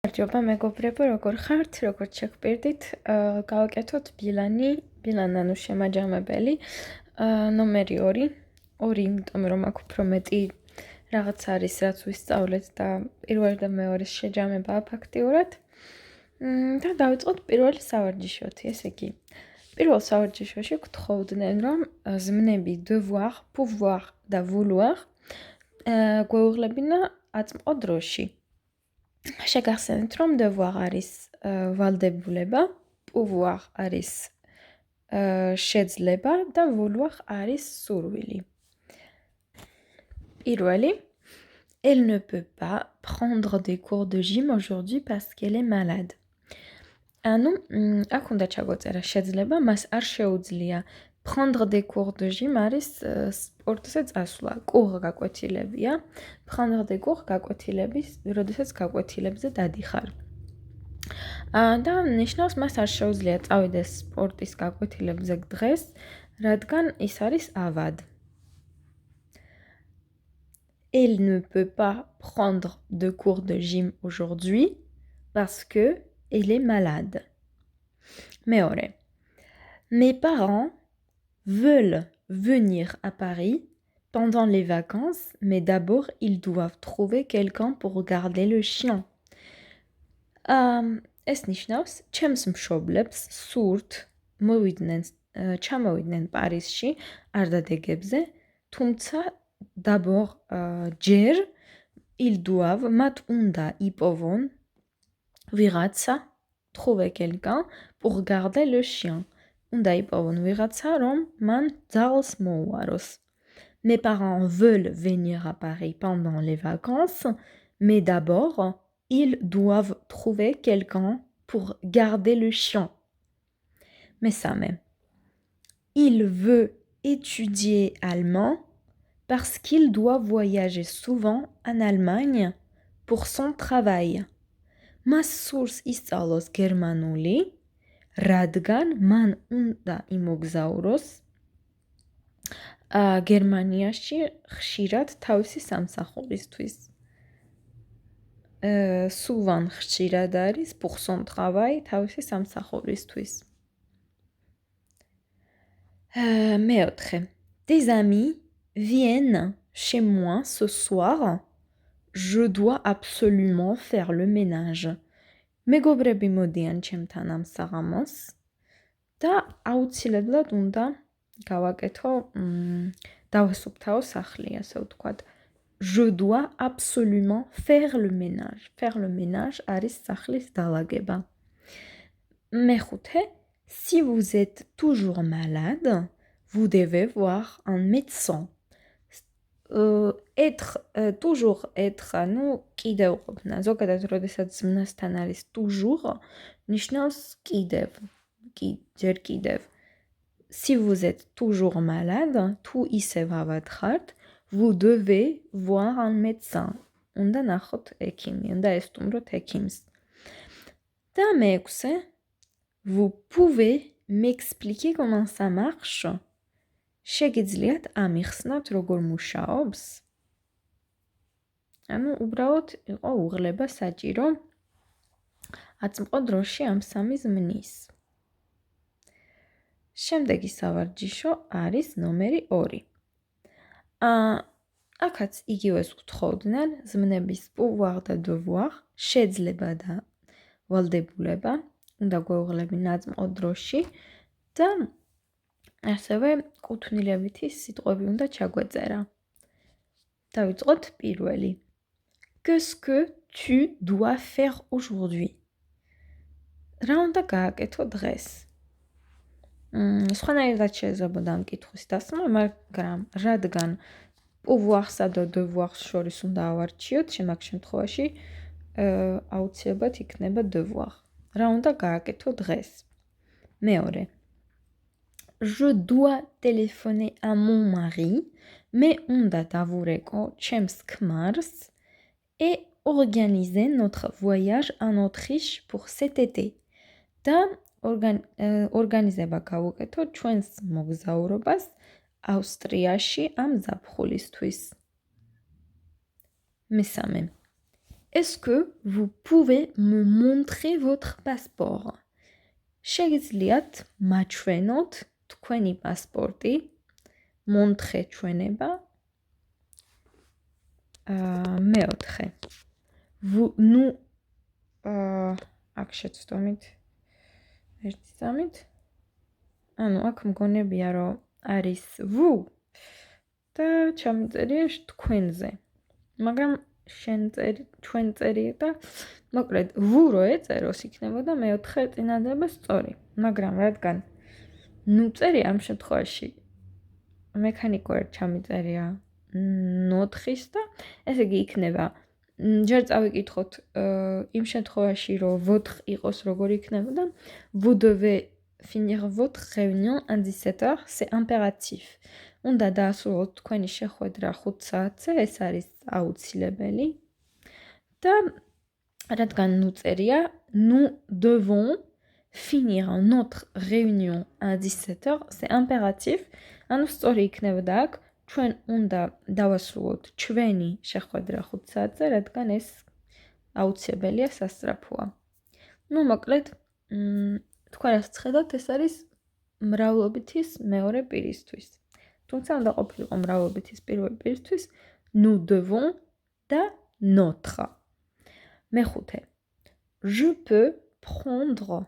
გამარჯობა მეგობრებო, როგორ ხართ? როგორც შეგპირდით, გავაკეთოთ ბილანანუ შემაჯამებელი, ნომერი 2, იმიტომ რომ აქ უფრო მეტი რაღაც არის, რაც ვისწავლეთ და პირველი და მეორის შეჯამებაა ფაქტიურად. და დავიწყოთ პირველი სავარჯიშოთი, ესე იგი, პირველ სავარჯიშოში გთხოვდნენ, რომ ზმნები devoir, pouvoir და vouloir გვეუღლებინა აწმყო დროში. შეგახსენეთ, რომ devoir არის ვალდებულება, pouvoir არის შეძლება და vouloir არის სურვილი. პირველი, elle ne peut pas prendre des cours de gym aujourd'hui parce qu'elle est malade. ანუ აქ უნდა ჩაგვეწერა შეძლება, მას არ შეუძლია prendre des cours de gym არის სპორტზე წასვლა. cours გაკვეთილებია. prendre des cours გაკვეთილების, როდესაც გაკვეთილებზე დადიხარ. და ნიშნავს, მას არ შეუძლია წავიდეს სპორტის გაკვეთილებზე დღეს, რადგან ის არის ავად. Elle ne peut pas prendre de cours de gym aujourd'hui parce que elle est malade. მეორე. Mes parents veulent venir à Paris pendant les vacances, mais d'abord ils doivent trouver quelqu'un pour garder le chien. ეს ნიშნავს, ჩემს მშობლებს სურთ ჩამოვიდნენ პარიზში არდადეგებზე, თუმცა d'abord ჯერ ils doivent მათ უნდა იპოვონ ვიღაცა trouver quelqu'un pour garder le chien. უნდა იპოვონ ვიღაცა, რომ მან ძაღლს მოუაროს. Mes parents veulent venir à Paris pendant les vacances, mais d'abord, ils doivent trouver quelqu'un pour garder le chien. მესამე. Il veut étudier allemand parce qu'il doit voyager souvent en Allemagne pour son travail. მას სურს ისწავლოს გერმანული, რადგან მან უნდა იმოგზაუროს გერმანიაში ხშირად თავისი სამსახურისთვის. Souvent ხშირად არის pour son travail თავისი სამსახურისთვის. მეოთხე. Des amis viennent chez moi ce soir. Je dois absolument faire le ménage. მეგობრები მოდიან ჩემთან ამ საღამოს და აუცილებლად უნდა გავაკეთო, დავასუფთავო სახლი, ასე ვთქვათ. Je dois absolument faire le ménage. Faire le ménage არის სახლის დალაგება. მეხუთე. Si vous êtes toujours malade, vous devez voir un médecin. toujours être, ანუ კიდევ ყოფნა. ზოგადად, როდესაც ზმნასთან არის toujours, ნიშნავს კიდევ, ჯერ კიდევ. Si vous êtes toujours malade, თუ ისევ ავად ხართ, vous devez voir un médecin. უნდა ნახოთ ექიმი, უნდა ესტუმროთ ექიმს. და მეექვსე, vous pouvez m'expliquer comment ça marche? შეგიძლიათ ამიხსნათ როგორ მუშაობს? ანუ უბრალოდ იყო უღლება საჭირო აწმყო დროში ამ სამი ზმნის. შემდეგი სავარჯიშო არის ნომერი 2. აქაც იგივეს გთხოვდნენ ზმნების pouvoir და devoir, შეძლება და ვალდებულება, უნდა გვეუღლებინა აწმყო დროში და ასევე კუთვნილებითი სიტყვები უნდა ჩაგვეწერა. დავიწყოთ პირველი. Qu'est-ce que tu dois faire aujourd'hui? რა უნდა გააკეთო დღეს? სხვანაირად შეიძლება ამ კითხვის დასმა, მაგრამ რადგან pouvoir-სა და devoir-ს შორის უნდა ავარჩიოთ, შემაგ შემთხვევაში აუცილებლად იქნება devoir. რა უნდა გააკეთო დღეს? მეორე. Je dois téléphoner à mon mari, mais უნდა დავურეკო ჩემს ქმარს et organiser notre voyage en Autriche pour cet été. და ორგანიზება გავუკეთო ჩვენს მოგზაურობას ავსტრიაში ამ ზაფხულისთვის. მესამე. Est-ce que vous pouvez me montrer votre passeport? შეგიძლიათ მაჩვენოთ თქვენი პასპორტი? Montrer ჩვენება. მეოთხე. nous აქ შეცდომით ერთი წამით. ანუ აქ მგონებია რომ არის vous და ჩამწერია თქვენზე. მაგრამ შენ წერი, ჩვენ წერია და მოკლედ vous რო ეწეროს იქნებოდა მეოთხე წინადადება სწორი. მაგრამ რადგან ნუ წერია ამ შემთხვევაში მექანიკურად ჩამიწერია ნოთხის და ესე იგი იქნება ჯერ წავიკითხოთ იმ შემთხვევაში რომ votre იყოს როგორ იქნებოდა vous devez finir votre réunion à 17h, c'est impératif. უნდა დაასრულოთ თქვენი შეხვედრა 5 საათზე, ეს არის აუცილებელი. და რადგან ნუ წერია, nous devons finir notre réunion à 17h, c'est impératif. ანუ სწორი იქნებოდა აქ, ჩვენ უნდა დავასრულოთ ჩვენი შეხვედრა 5 საათზე, რადგან ეს აუცილებელია სასწრაფოა. ნუ მოკლედ, თქვენ რასაც ხედავთ, ეს არის მრავლობითის მეორე პირისთვის. თუმცა უნდა ყოფილიყო მრავლობითის პირველი პირისთვის, nous devons და notre. მეხუთე. Je peux prendre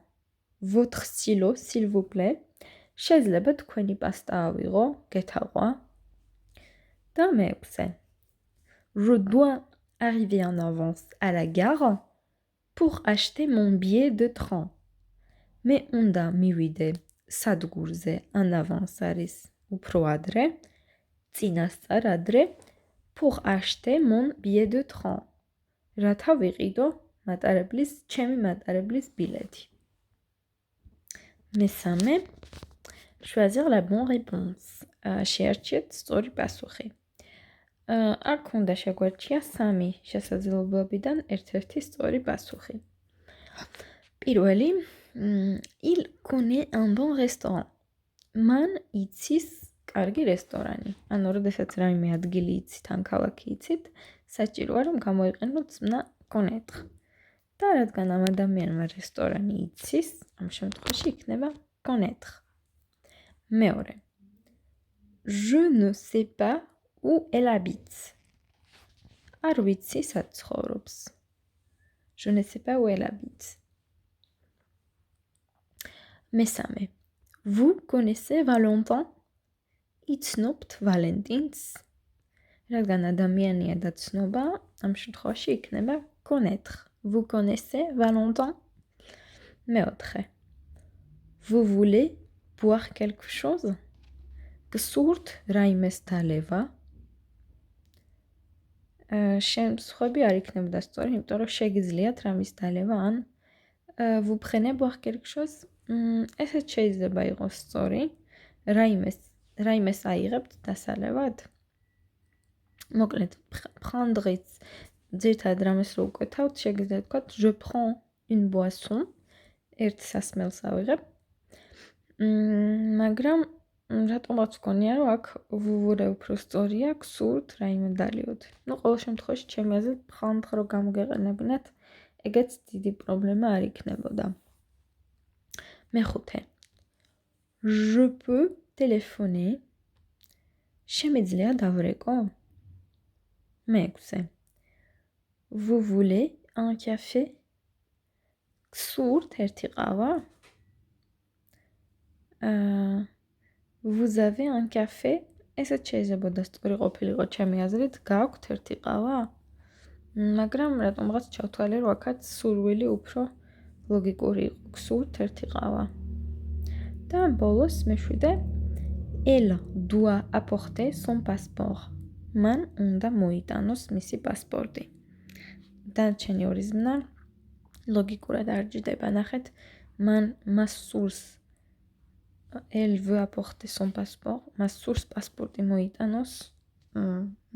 votre stylo, s'il vous plaît. შეიძლება თქვენი პასტა ავიღო, გეთაღვა. და მეექვსე. Je dois arriver en avance à la gare pour acheter mon billet de train. მე უნდა მივიდე სადგურზე en avance არის უფრო ადრე, წინასწარ ადრე, pour acheter mon billet de train. რათა ვიყიდო ჩემი მატარებლის ბილეთი. მესამე. Choisir la bonne réponse. შეარჩიეთ სწორი პასუხი. აქ უნდა შეგვარჩია 3 შესაძლებლობიდან ერთ-ერთი სწორი პასუხი. პირველი. Il connaît un bon restaurant. მან იცის კარგი რესტორანი. ანუ როდესაც რაიმე ადგილი იცით ან ქალაქი იცით, საჭიროა რომ გამოიყენოთ ზმნა connaître. და რადგან ამ ადამიანმა რესტორანი იცის, ამ შემთხვევაში იქნება connaître. მეორე. Je ne sais pas où elle habite. არ ვიცი სად ცხოვრობს. Je ne sais pas où elle habite. მესამე. Vous connaissez Valentin? იცნობთ ვალენტინს? რადგან ადამიანია და ცნობა, ამ შემთხვევაში იქნება connaître. Vous connaissez Valentin? მეოთხე. Vous voulez boire quelque chose? გსურთ რაიმეს დალევა? შემსხვები არ იქნებოდა სწორი, იმიტომ რომ შეგიძლიათ რამის დალევა ან vous prenez boire quelque chose? ესეც შეიძლება იყოს სწორი. რაიმეს აიღებთ დასალევად? მოკლედ, prendre-იც ძირითადად რამეს რო უკვეთავთ, შეგიძლიათ ვთქვათ je prends une boisson. ერთ სასმელს ავიღებ. მაგრამ რატომაც ვქონია, რომ აქ ვუვურე უფრო სწორია, გსურთ რაიმე დალივოთ. ნუ ყოველ შემთხვევაში ჩემი აზრით prendre რო გამოგეყენებინათ, ეგეც დიდი პრობლემა არ იქნებოდა. მეხუთე. Je peux téléphoner. შემიძლია დავრეკო? მეექვსე. Vous voulez un café? გსურთ ერთი ყავა? Vous avez un café? ესეც შეიძლებოდა სწორი ყოფილიყო ჩემი აზრით, გაქვთ ერთი ყავა? მაგრამ რატომღაც ჩავთვალე, რომ აქაც სურვილი უფრო ლოგიკური იყო. გსურთ ერთი ყავა? და ბოლოს მეშვიდე. Elle doit apporter son passeport. მან უნდა მოიტანოს მისი პასპორტი. დანარჩენი ორი ზმნა ლოგიკურად არ ჯდება, ნახეთ. მას სურს Elle veut apporter son passeport. მას სურს პასპორტი მოიტანოს.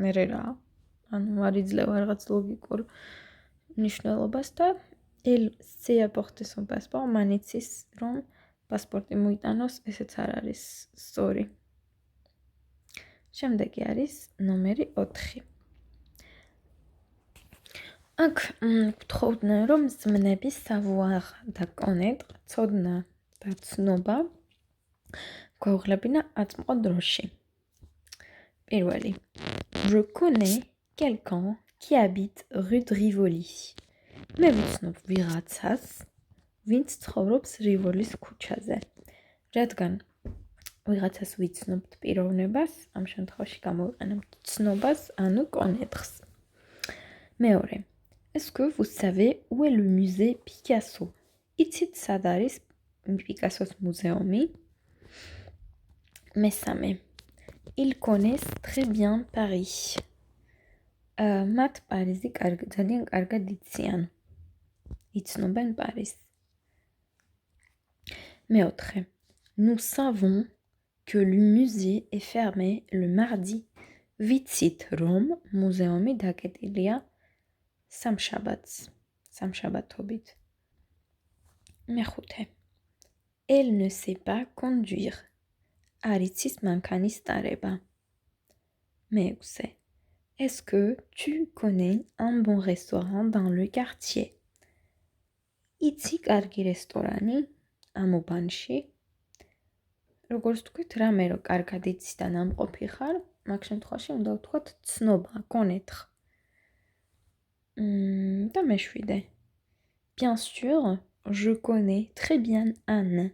მერე რა? ანუ არ იძლევა რაღაც ლოგიკურ ნიშნულობას და Elle sait apporter son passeport. მან იცის რომ პასპორტი მოიტანოს, ესეც არ არის სწორი. შემდეგი არის ნომერი 4. აქ გთხოვდნენ, რომ ზმნების savoir და connaître, ცოდნა და ცნობა გვეუღლებინა აწმყო დროში. პირველი. Je connais quelqu'un qui habite rue de Rivoli. მე ვიცნობ ვიღაცას, ვინც ცხოვრობს რივოლის ქუჩაზე. რადგან ვიღაცას ვიცნობთ პიროვნებას, ამ შემთხვევაში გამოვიყენებთ ცნობას, ანუ connaître-ს. მეორე. Est-ce que vous savez où est le musée Picasso? იცით სად არის პიკასოს მუზეუმი? მესამე. Ils connaissent très bien Paris. მათ პარიზი ძალიან კარგად იციან. იცნობენ პარიზს. მეოთხე. Nous savons que le musée est fermé le mardi. ვიცით რომ მუზეუმი დაკეტილია სამშაბათობით. მეხუთე. Elle ne sait pas conduire. არ იცის მანქანის ტარება. მეექვსე. Est-ce que tu connais un bon restaurant dans le quartier? იცი კარგი რესტორანი ამ უბანში? როგორც თქვით, რამე რო კარგად იცი და ნამყოფი ხარ, მაგ შემთხვევაში უნდა ვთქვათ ცნობა, connaître. და მეშვიდე. Bien sûr, je connais très bien Anne.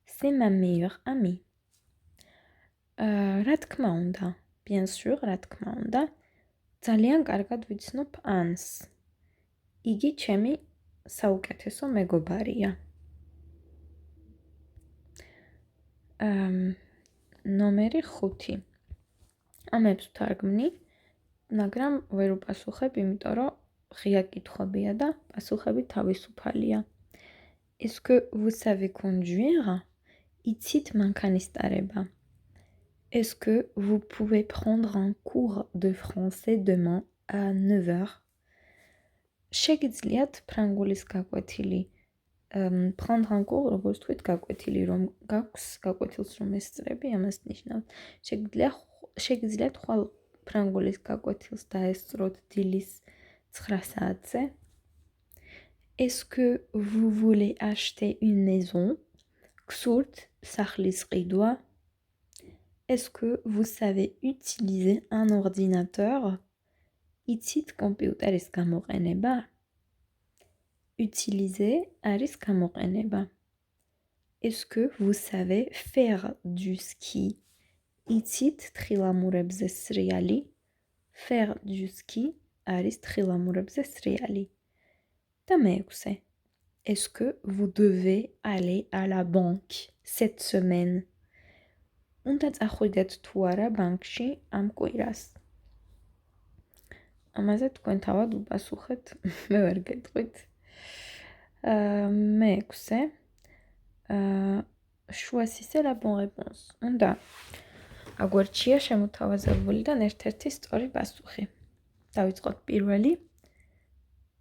C'est ma meilleure amie. რა თქმა უნდა, bien sûr, რა თქმა უნდა, ძალიან კარგად ვიცნობ ანს. იგი ჩემი საუკეთესო მეგობარია. ნომერი 5. ამებს ვთარგმნი, მაგრამ ვერ უპასუხებ, იმიტომ რომ ღია კითხვებია და პასუხები თავისუფალია. Est-ce que vous savez conduire? იცით მანქანის ტარება. Est-ce que vous pouvez prendre un cours de français demain à 9h? შეგიძლიათ ფრანგულის გაკვეთილი prendre un cours, როგორც თქვით, გაკვეთილი რომ გაქვს, გაკვეთილს რომ ესწრები, ამას ნიშნავს. შეგიძლიათ ხვალ ფრანგულის გაკვეთილს დაესწროთ დილის 9 საათზე. Est-ce que vous voulez acheter une maison? გსურთ სახლის ყიდვა. Est-ce que vous savez utiliser un ordinateur? იცით კომპიუტერის გამოყენება? Utiliser არის გამოყენება. Est-ce que vous savez faire du ski? იცით თხილამურებზე სრიალი? Faire du ski არის თხილამურებზე სრიალი. და მეექვსე. Est-ce que vous devez aller à la banque cette semaine? უნდა წახვიდეთ თუ არა ბანკში ამ კვირას. ამაზე თქვენ თავად უპასუხეთ, მე ვერ გეტყვით. მეექვსე. choisissez la bonne réponse. უნდა აგვერჩია შემოთავაზებულიდან ერთ-ერთი სწორი პასუხი. დავიწყოთ პირველი.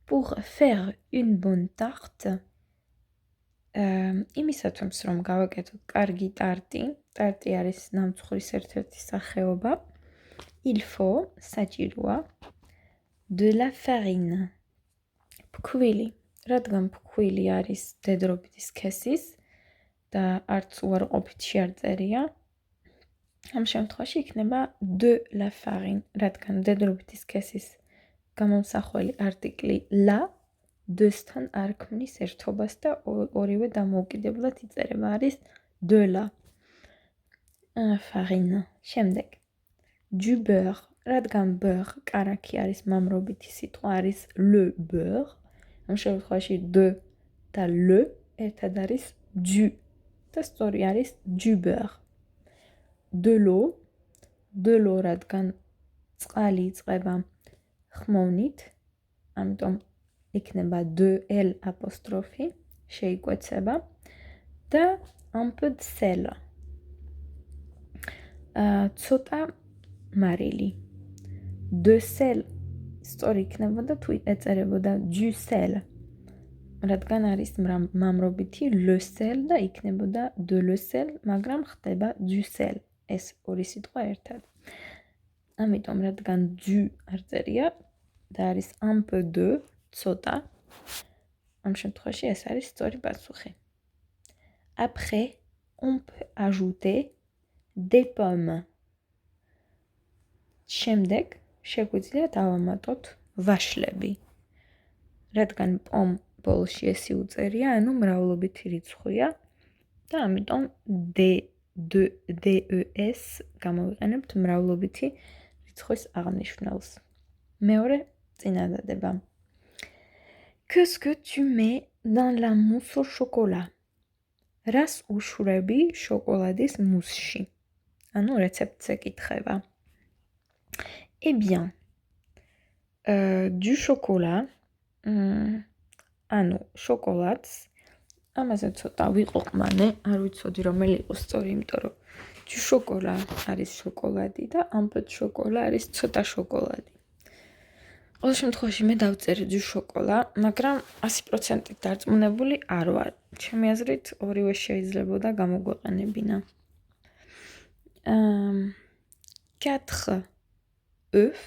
Pour faire une bonne tarte, იმისათვის რომ გავაკეთოთ კარგი ტარტი, ტარტი არის ნამცხვრის ერთ-ერთი სახეობა, il faut საჭიროა de la farine. ფქვილი, რადგან ფქვილი არის დედრობითი სქესის და არც უარყოფითში არ წერია, ამ შემთხვევაში იქნება de la farine, რადგან დედრობითი სქესის გამომსახველი არტიკლი la de-სთან არ ქმნის ერთობას და ორივე დამოუკიდებლად იწერება, არის de la farine. შემდეგ. Du beurre, რადგან beurre კარაქი არის მამრობითი სიტყვა, არის le beurre. ამ შემთხვევაში de და le ერთად არის du და სწორი არის du beurre. De l'eau, რადგან წყალი იწყება ხმოვნით, ამიტომ იქნება de l apostrophe, შეიკვეცება და un peu de sel. ცოტა მარილი. De sel სწორი იქნებოდა თუ ეწერებოდა du sel. რადგან არის მამრობითი le sel და იქნებოდა de le sel, მაგრამ ხდება du sel. ეს ორი სიტყვა ერთად. ამიტომ რადგან du არ წერია და არის un peu de, ცოტა. ამ შემთხვევაში ეს არის სწორი პასუხი. Après, on peut ajouter des pommes. შემდეგ შეგვიძლია დავამატოთ ვაშლები. რადგან პომ ბოლოში ესი უწერია, ანუ მრავლობითი რიცხვია და ამიტომ DES გამოვიყენებთ მრავლობითი რიცხვის აღნიშვნელს. მეორე წინადადება. Qu'est-ce que tu mets dans la mousse au chocolat? რას უშვრები შოკოლადის მუსში? ანუ რეცეპტზე კითხება. Eh bien, du chocolat, ანუ შოკოლადს, ამაზე ცოტა ვიყოყმანე, არ ვიცოდი რომელი იყო სწორი, იმიტომ რომ du chocolat არის შოკოლადი და un peu de chocolat არის ცოტა შოკოლადი. ყოველ შემთხვევაში მე დავწერე du chocolat, მაგრამ 100% დარწმუნებული არ ვარ. ჩემი აზრით ორივე შეიძლებოდა გამოგვეყენებინა. 4 œufs.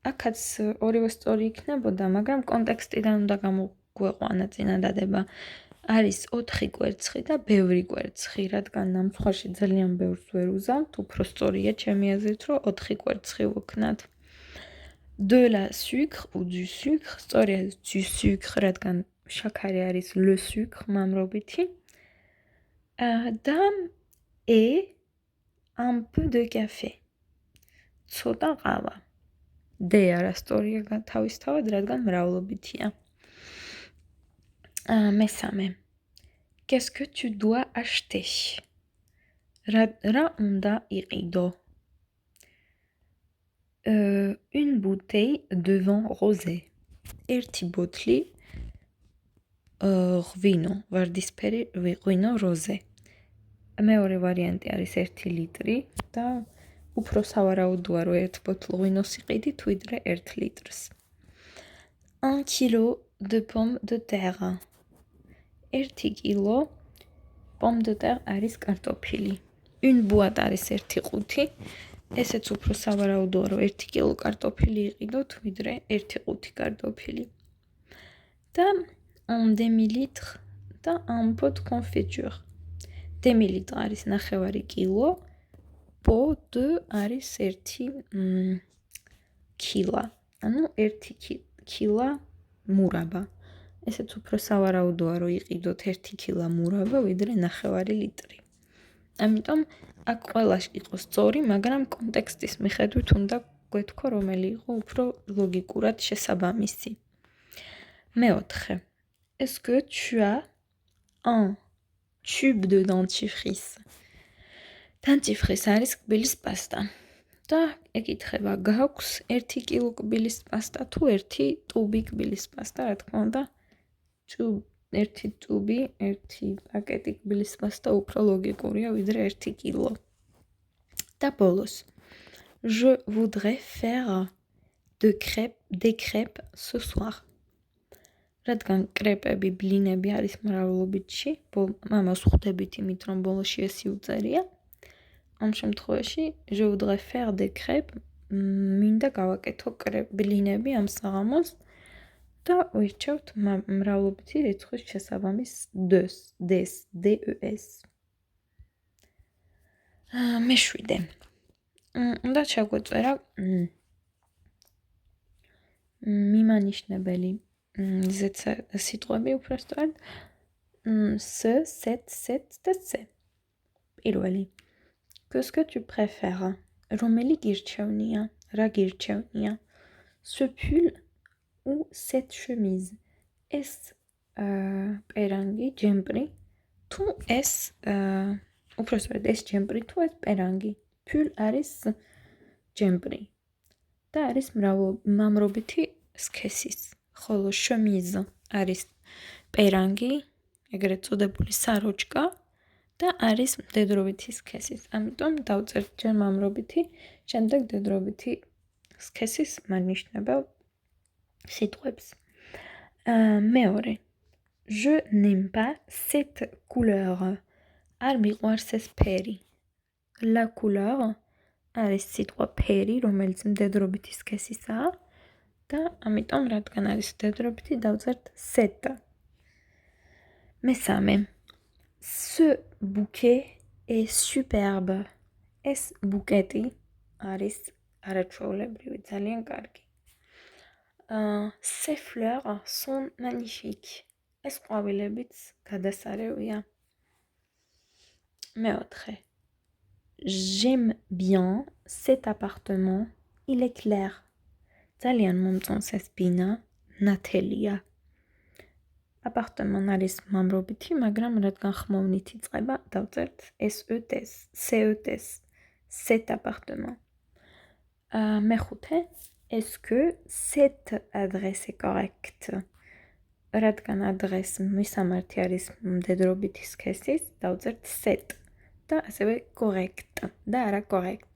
აქაც ორივე სწორი იქნებოდა, მაგრამ კონტექსტიდან უნდა გამოგვეყვანა წინადადება. არის 4 კვერცხი და ბევრი კვერცხი, რადგან ამ სხვაში ძალიან ბევრს ვერ უზავთ, უფრო სწორია ჩემი აზრით, რომ 4 კვერცხი ვქნათ. De la sucre ou du sucre, სწორია du sucre, რადგან შაქარი არის le sucre, მამრობითი. და et un peu de café. ცოტა ყავა. D არასწორია თავისთავად, რადგან მრავლობითია. მესამე. Qu'est-ce que tu dois acheter? რა უნდა იყიდო? Une bouteille de vin rosé. ერთი ბოთლი ღვინო, ვარდისფერი ღვინო როზე. მეორე ვარიანტი არის 1 ლიტრი და უფრო სავარაუდოა, რომ 1 ბოთლ ღვინოს იყიდით, ვიდრე 1 ლიტრს. 1 kilo de pommes de terre. 1 კილო pomme de terre არის კარტოფილი. Une boîte არის 1 ყუთი. ესეც უფრო სავარაუდოა, რომ 1 კილო კარტოფილი იყიდოთ, ვიდრე 1 ყუთი კარტოფილი. და un demi-litre და un pot de confiture. Demi-litre არის ნახევარი კილო, pot de არის 1 კილა, ანუ 1 კილა მურაბა. ესეც უფრო სავარაუდოა, რომ იყიდოთ 1 კილა მურაბა, ვიდრე ნახევარი ლიტრი. ამიტომ აქ ყველა იყო სწორი, მაგრამ კონტექსტის მიხედვით უნდა გვეთქვა, რომელი იყო უფრო ლოგიკურად შესაბამისი. მეოთხე. Est-ce que tu as un tube de dentifrice? Dentifrice არის კბილის პასტა. და ეკითხება, გაქვს 1 კილო კბილის პასტა თუ 1 ტუბი კბილის პასტა, რა თქმა უნდა, 1 ტუბი, 1 პაკეტი კბილის პასტა უფრო ლოგიკურია, ვიდრე 1 კილო. და ბოლოს. Je voudrais faire des crêpes ce soir. რადგან კრეპები, ბლინები არის მრავლობითში, ამას ხვდებით იმით, რომ ბოლოში ესი უწერია. ამ შემთხვევაში je voudrais faire des crêpes, მინდა გავაკეთო ბლინები ამ საღამოს და ვირჩევთ მრავლობითი რიცხვის შესაბამის DES. მეშვიდე. უნდა ჩაგვეწერა მიმანიშნებელი სიტყვები უпростоად set და c. პირველი. Qu'est-ce que tu préfères? რომელი გირჩევნია? რა გირჩევნია? Ce pull ou cette chemise? ეს პერანგი, ჯემპრი თუ ეს უпростоად ეს ჯემპრი თუ ეს პერანგი? Pull არის ჯემპრი და არის მამრობითი სქესის. ხოლო chemise არის პერანგი, ეგრეთ წოდებული საროჭკა და არის მდედრობითი სქესის. ამიტომ დავწერთ ჯერ მამრობითი, შემდეგ მდედრობითი სქესის მანიშნებელ სიტყვებს. მეორე. Je n'aime pas cette couleur. არ მიყვარს ეს ფერი. La couleur არის სიტყვა ფერი, რომელიც მდედრობითი სქესისაა და ამიტომ რადგან არის მდედრობითი დავწერთ cet. მესამე. Ce bouquet est superbe. ეს ბუკეტი არის არაჩვეულებრივი, ძალიან კარგი. Ces fleurs sont magnifiques. ეს ყვავილებიც გადასარევია. მეოთხე. J'aime bien cet appartement. Il est clair. ძალიან მომწონს ეს ბინა, ნათელია. აპარტამენტი არის მამრობითი, მაგრამ რადგან ხმოვნით იწყება, დავწერთ cet, cet appartement. მეხუთე. Est-ce que cette adresse est correcte? რადგან adresse მისამართი არის მდედრობითი სქესის, დავწერთ cet და ასევე correct და არა correct.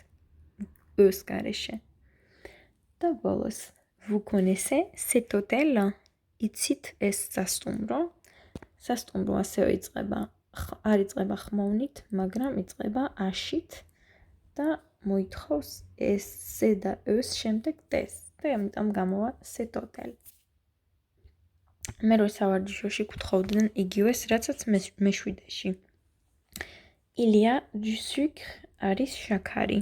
ოს გარეშე. და ბოლოს. Vous connaissez cet hôtel? იცით ეს სასტუმრო? სასტუმრო ასევე არ იწყება ხმოვნით, მაგრამ იწყება აშით და მოითხოვს ეს და ოს შემდეგ tes და ამიტომ გამოვა cet hôtel. მე რო სავარჯიშოში გთხოვდნენ იგივეს, რაცაც მეშვიდეში. Il y a du sucre, არის შაქარი.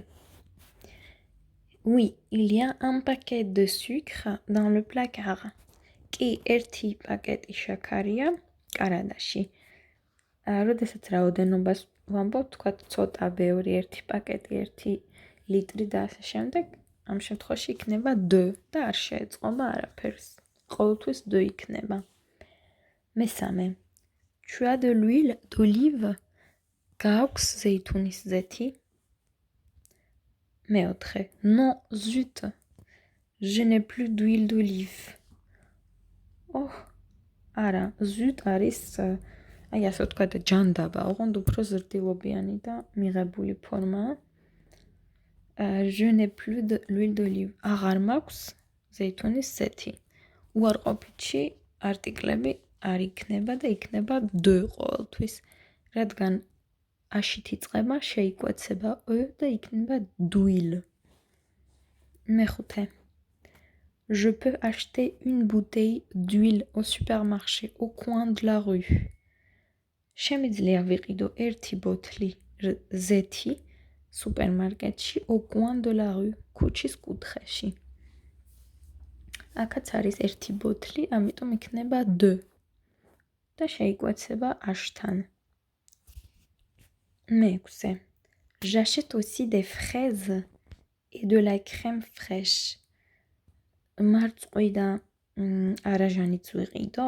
Oui, il y a un paquet de sucre dans le placard. კი ერთი პაკეტი შაქარია კარადაში. როდესაც რაოდენობას ვამბობ, თქვათ ცოტა, ბევრი, ერთი პაკეტი, 1 ლიტრი და ასე შემდეგ, ამ შემთხვევაში იქნება de და არ შეეწყობა არაფერს. ყოველთვის de იქნება. მესამე. Tu as de l'huile d'olive? გააქვს ზეითუნის ზეთი? მეოთხე. Non, zut. Je n'ai plus d'huile d'olive. არა, zut არის, აი ასე ვთქვათ, ჯანდაბა, ოღონდ უფრო ზრდილობიანი და მიღებული ფორმაა. Je n'ai plus de l'huile d'olive. აღარ მაქვს ზეითუნის ზეთი. უარყოფითში არტიკლები არ იქნება და იქნება de ყოველთვის. რადგან აშით იწყება, შეიკვეცება e და იქნება d'huile. მეხუთე. Je peux acheter une bouteille d'huile au supermarché au coin de la rue. შემიძლია ვიყიდო ერთი ბოთლი ზეთი სუპერმარკეტში au coin de la rue, ქუჩის კუთხეში. აქაც არის ერთი ბოთლი, ამიტომ იქნება de და შეიკვეცება აშთან. მეექვსე. J'achète aussi des fraises et de la crème fraîche. მარწყვი და არაჟანიც ვიყიდო?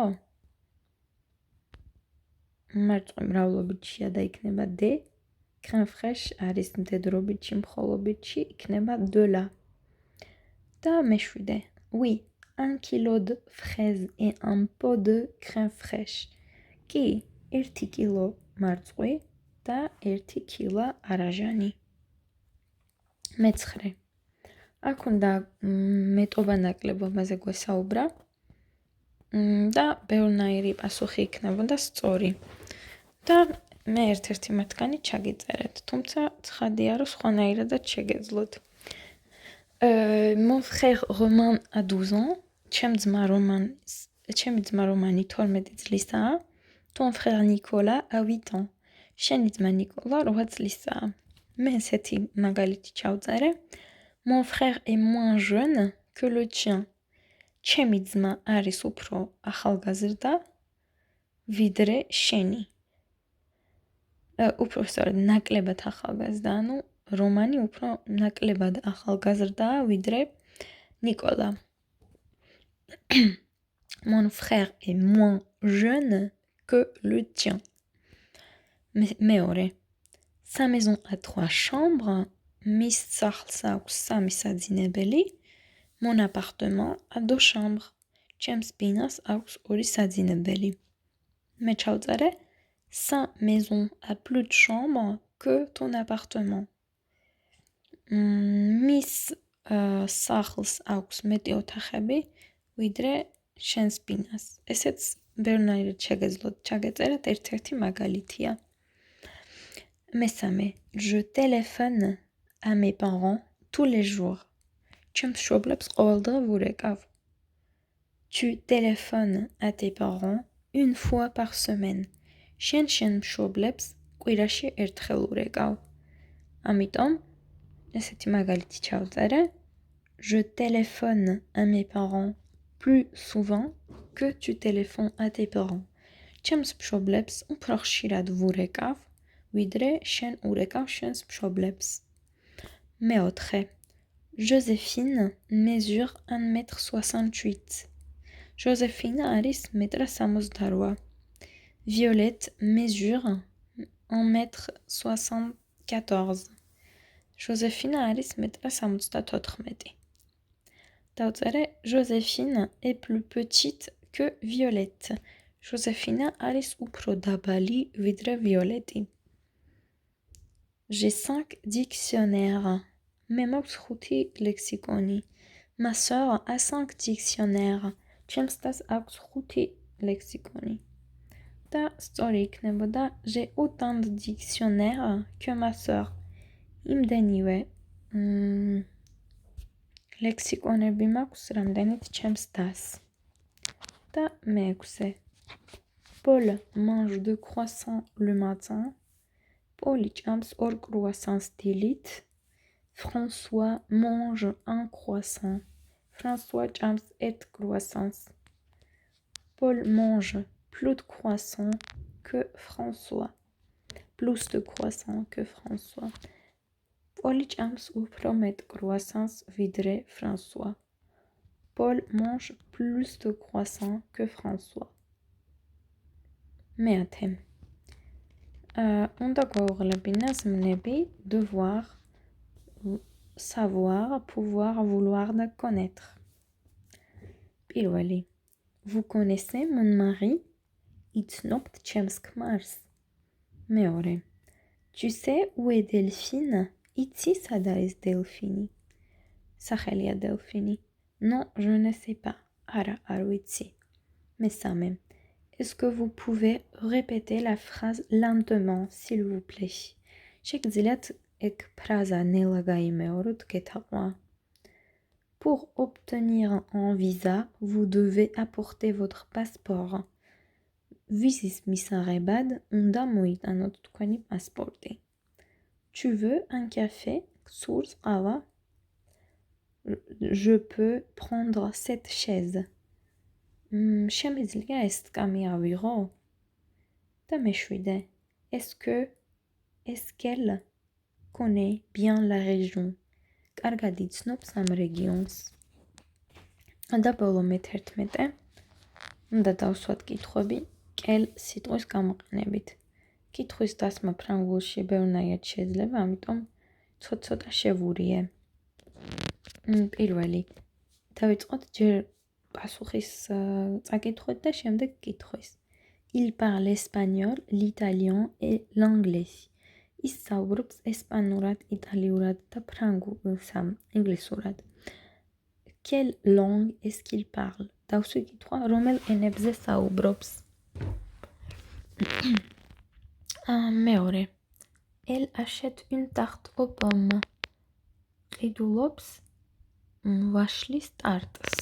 მარწყვი მრავლობითშია და იქნება de. Crème fraîche არის მდედრობითში, მხოლობითში, იქნება de la. და მეშვიდე. Oui, 1 kilo de fraises et un pot de crème fraîche. კი, 1 კილო მარწყვი და 1 კილა არაჟანი. მეცხრე. აქ უნდა მეტობა ნაკლებობაზე გვესაუბრა და ბევრნაირი პასუხი იქნებოდა სწორი. და მე ერთ-ერთი მათგანი ჩაგიწერეთ, თუმცა ცხადია, რომ სხვანაირადაც შეგეძლოთ. Mon frère Roman a 12 ans. ჩემი ძმა რომანი 12 წლისაა. Ton frère Nicolas a 8 ans. შენი ძმა ნიკოლა 8 წლისაა. მე ესეთი მაგალითი ჩავწერე. Mon frère est moins jeune que le tien. ჩემი ძმა არის უფრო ახალგაზრდა ვიდრე შენი. უფრო სწორედ ნაკლებად ახალგაზრდა, ანუ რომანი უფრო ნაკლებად ახალგაზრდაა ვიდრე ნიკოლა. Mon frère est moins jeune que le tien. მეორე. Sa maison a 3 chambres. მის სახლს აქვს 3 საძინებელი. Mon appartement a 2 chambres. ჩემს ბინას აქვს 2 საძინებელი. მე ჩავწერე Sa maison a plus de chambres que ton appartement. მის სახლს აქვს მეტი ოთახები ვიდრე შენს ბინას. ესეც ბევრნაირად შეგეძლოთ ჩაგეწერეთ, ერთ-ერთი მაგალითია. მესამე. Je téléphone à mes parents tous les jours. ჩემს მშობლებს ყოველდღე ვურეკავ. tu téléphones à tes parents une fois par semaine. შენ მშობლებს კვირაში ერთხელ ურეკავ. ამიტომ ესეთი მაგალითი ჩავწერე. Je téléphone à mes parents plus souvent que tu téléphones à tes parents. ჩემს მშობლებს უფრო ხშირად ვურეკავ, ვიდრე შენ ურეკავ შენს მშობლებს. მეოთხე. Joséphine mesure 1m68. Joséphine არის 1m68. Violette mesure 1m74. Joséphine არის 1m74. დავწერე, Joséphine est plus petite que Violette. Joséphine არის უფრო დაბალი ვიდრე Violette. J'ai 5 dictionnaires. მე მაქვს 5 ლექსიკონი. Ma sœur a 5 dictionnaires. ჩემს დას აქვს 5 ლექსიკონი. და სწორი იქნებოდა j'ai autant de dictionnaires que ma sœur. იმდენივე ლექსიკონები მაქვს, რამდენიც ჩემს დას. და მეექვსე. Paul mange 2 croissants le matin. Paul ჭამს 2 croissants დილით. François mange 1 croissant. François ჭამს 1 croissant. Paul mange plus de croissants que François. Plus de croissants que François. Paul ჭამს უფრო მეტ croissants ვიდრე François. Paul mange plus de croissants que François. მეათე. უნდა გვაუღლებინა ზმნები devoir, savoir, pouvoir, vouloir და connaître. პირველი. Vous connaissez mon mari? იცნობთ ჩემს ქმარს. მეორე. Tu sais où est Delphine? იცი სად არის Delphine? სახელია Delphine. Non, je ne sais pas. არა, არ ვიცი. მესამე. Est-ce que vous pouvez répéter la phrase lentement, s'il vous plaît? შეგიძლიათ ეგ ფრაზა ნელა გაიმეოროთ, გეთაყვა. Pour obtenir un visa, vous devez apporter votre passeport. Vizis მისაღებად უნდა მოიტანოთ თქვენი პასპორტი. Tu veux un café? გსურს ყავა? Je peux prendre cette chaise. შემიძლია ეს სკამი ავიღო? და მეშვიდე. Est-ce qu'elle connaît bien la région? კარგად იცნობს ამ რეგიონს. და ბოლო მე-11. უნდა დავსვათ კითხვები კელ სიტყვის გამოყენებით. კითხვის დასმა ფრანგულში ბევრნაირად შეიძლება, ამიტომ ცოტა შევურიე. პირველი. დავიწყოთ ჯერ პასუხის წაკითხვით და შემდეგ კითხვის. Il parle espagnol, l'italien et l'anglais. ის საუბრობს ესპანურად, იტალიურად და ინგლისურად. Quelle langue est-ce qu'il parle? დავსვი კითხვა, რომელ ენებზე საუბრობს? მეორე. Elle achète une tarte aux pommes. ყიდულობს ვაშლის ტარტს.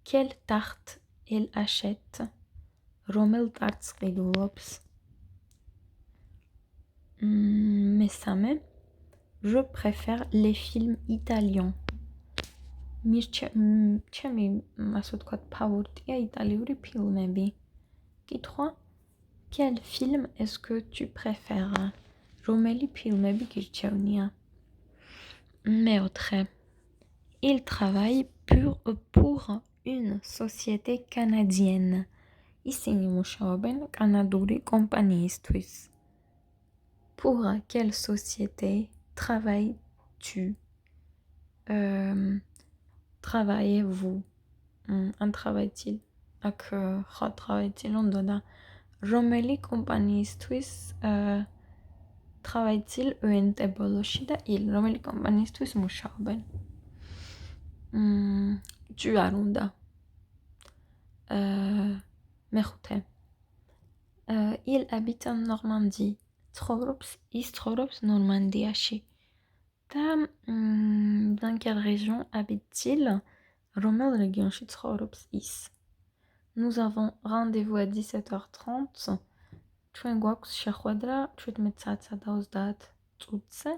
Quelle tarte elle achète? რომელ ტარტს ყიდულობს? მესამე. Je préfère les films italiens. ჩემი, ასე ვთქვათ, ფავორიტია იტალიური ფილმები. კითხვა. Quel film est-ce que tu préfères? რომელი ფილმები გირჩევნია? მეოთხე. Il travaille pour une société canadienne. ისინი მუშაობენ კანადური კომპანიისთვის. Pour quelle société travailles-tu? Travaillez-vous? Un travaille-t-il? აქ ხა travaille-t-il უნდა და რომელი კომპანიისთვის travaille-t-il ENT ბოლოში და il რომელი კომპანიისთვის მუშაობენ? Tu არ უნდა. მეხუთე. Il habite en Normandie. ის ცხოვრობს ნორმანდიაში. და dans quelle région habite-t-il? რომელ რეგიონში ცხოვრობს ის? Nous avons rendez-vous à 17h30. ჩვენ გვაქვს შეხვედრა 17 საათსა და 30 წუთზე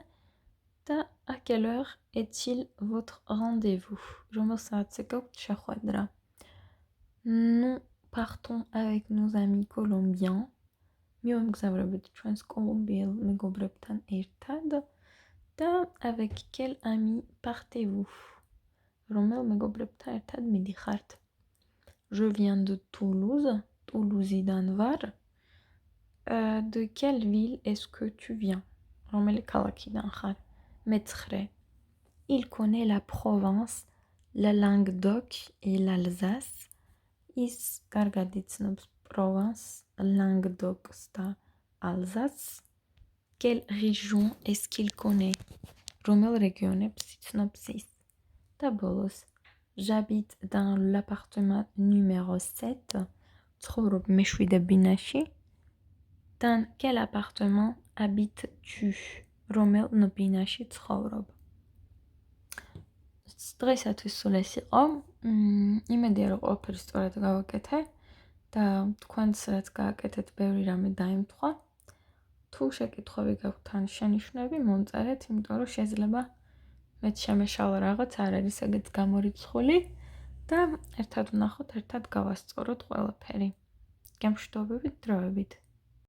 და à quelle heure est-il votre rendez-vous? რომელ საათზე გაქვთ შეხვედრა? Nous partons avec nos amis colombiens. მივემგზავრებით ჩვენს კოლუმბიელ მეგობრებთან ერთად და avec quel ami partez-vous? რომელ მეგობრებთან ერთად მიდიხართ? Je viens de Toulouse. Toulouse-დან ვარ. De quelle ville est-ce que tu viens? რომელი ქალაქიდან ხარ? მეცხრე. Il connaît la Provence, la Languedoc et l'Alsace. ის კარგად იცნობს Provence, Languedoc და Alsace. Quelle région est-ce qu'il connaît? რომელ რეგიონებს იცნობს ის? და ბოლოს. J'habite dans l'appartement numéro 7. ცხოვრობ მეშვიდე ბინაში. Dans quel appartement habites-tu? რომელ ბინაში ცხოვრობ? დღეისათვის სულ ეს იყო. იმედია რომ ყველაფერი სწორად გავაკეთე და თქვენც რაც გააკეთეთ ბევრი რამე დაემთხვა. თუ შეკითხვები გაქვთ ან შენიშვნები მომწერეთ, იმიტომ რომ შეიძლება მეც შემეშალა რაღაც არ არის ეგეც გამორიცხული და ერთად ვნახოთ, ერთად გავასწოროთ ყველაფერი. გემშვიდობებით დროებით.